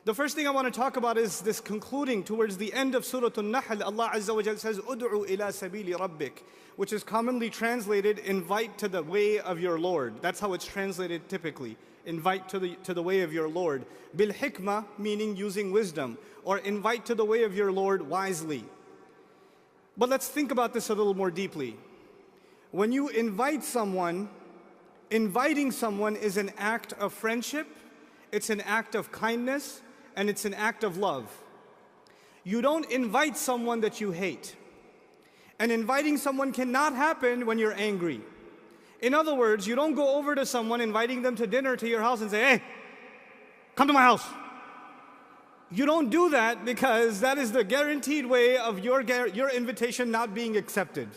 The first thing I want to talk about is this concluding towards the end of Surah An-Nahl. Allah Azza wa Jal says, "Ud'u ila sabili rabbik," which is commonly translated, invite to the way of your Lord. That's how it's translated typically. Invite to the way of your Lord. Bil hikmah, meaning using wisdom, or invite to the way of your Lord wisely. But let's think about this a little more deeply. When you invite someone, inviting someone is an act of friendship, it's an act of kindness, and it's an act of love. You don't invite someone that you hate. And inviting someone cannot happen when you're angry. In other words, you don't go over to someone, inviting them to dinner to your house and say, "Hey, come to my house." You don't do that because that is the guaranteed way of your invitation not being accepted.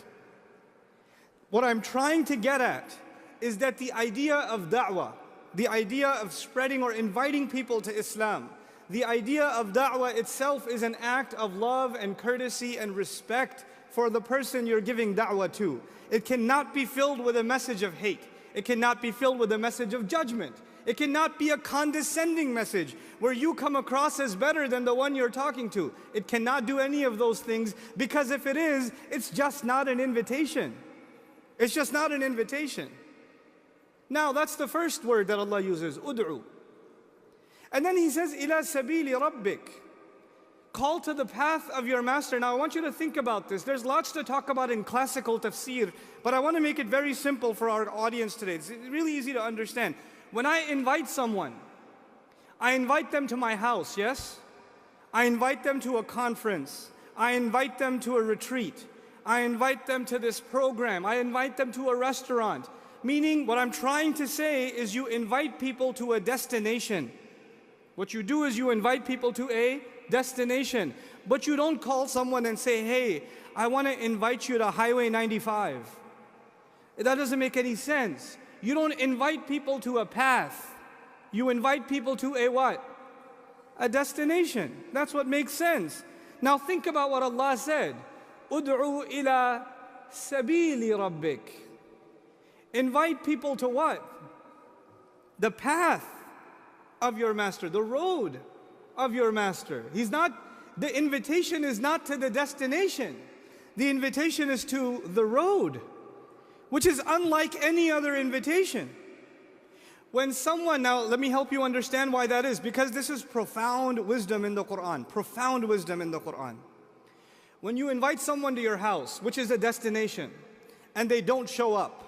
What I'm trying to get at is that the idea of da'wah, the idea of spreading or inviting people to Islam, the idea of da'wah itself is an act of love and courtesy and respect for the person you're giving da'wah to. It cannot be filled with a message of hate. It cannot be filled with a message of judgment. It cannot be a condescending message where you come across as better than the one you're talking to. It cannot do any of those things, because if it is, it's just not an invitation. It's just not an invitation. Now, that's the first word that Allah uses, ud'u. And then He says, ila sabili rabbik. Call to the path of your master. Now, I want you to think about this. There's lots to talk about in classical tafsir, but I want to make it very simple for our audience today. It's really easy to understand. When I invite someone, I invite them to my house, yes? I invite them to a conference. I invite them to a retreat. I invite them to this program. I invite them to a restaurant. Meaning, what I'm trying to say is you invite people to a destination. What you do is you invite people to a destination. But you don't call someone and say, "Hey, I want to invite you to Highway 95. That doesn't make any sense. You don't invite people to a path. You invite people to a what? A destination. That's what makes sense. Now think about what Allah said. Ud'u ila sabili rabbik. Invite people to what? The path of your master, the road of your master. The invitation is not to the destination. The invitation is to the road, which is unlike any other invitation. Now let me help you understand why that is, because this is profound wisdom in the Quran. Profound wisdom in the Quran. When you invite someone to your house, which is a destination, and they don't show up,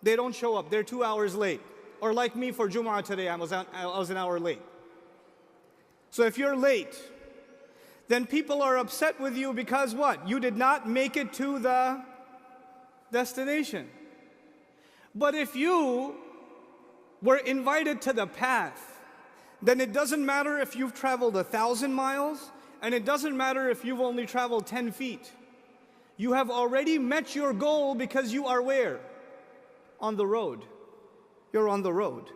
they're 2 hours late. Or like me for Jumu'ah today, I was an hour late. So if you're late, then people are upset with you because what? You did not make it to the destination. But if you were invited to the path, then it doesn't matter if you've traveled 1,000 miles, and it doesn't matter if you've only traveled 10 feet. You have already met your goal because you are where? On the road. You're on the road.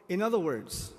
In other words,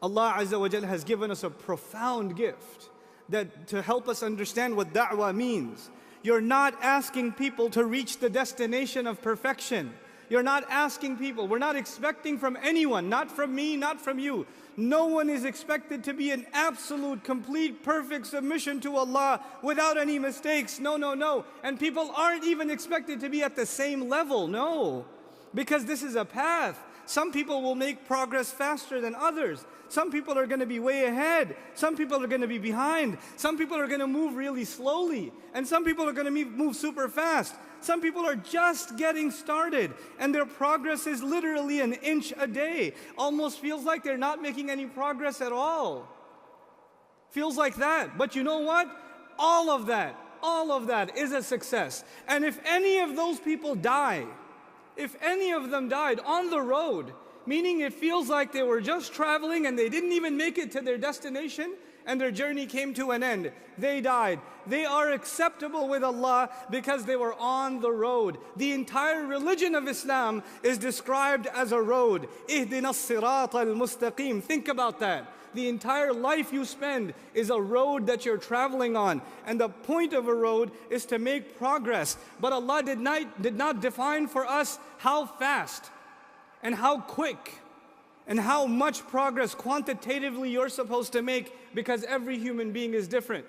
Allah Azza wa Jalla has given us a profound gift that to help us understand what da'wah means. You're not asking people to reach the destination of perfection. You're not asking people, we're not expecting from anyone, not from me, not from you. No one is expected to be an absolute, complete, perfect submission to Allah without any mistakes. No, no, no. And people aren't even expected to be at the same level, no. Because this is a path. Some people will make progress faster than others. Some people are going to be way ahead. Some people are going to be behind. Some people are going to move really slowly. And some people are going to move super fast. Some people are just getting started, and their progress is literally an inch a day. Almost feels like they're not making any progress at all. Feels like that. But you know what? All of that is a success. And if any of those people die, if any of them died on the road, meaning it feels like they were just traveling and they didn't even make it to their destination and their journey came to an end, they died. They are acceptable with Allah because they were on the road. The entire religion of Islam is described as a road. Ihdina as-sirat al-mustaqim. Think about that. The entire life you spend is a road that you're traveling on. And the point of a road is to make progress. But Allah did not define for us how fast and how quick and how much progress quantitatively you're supposed to make because every human being is different.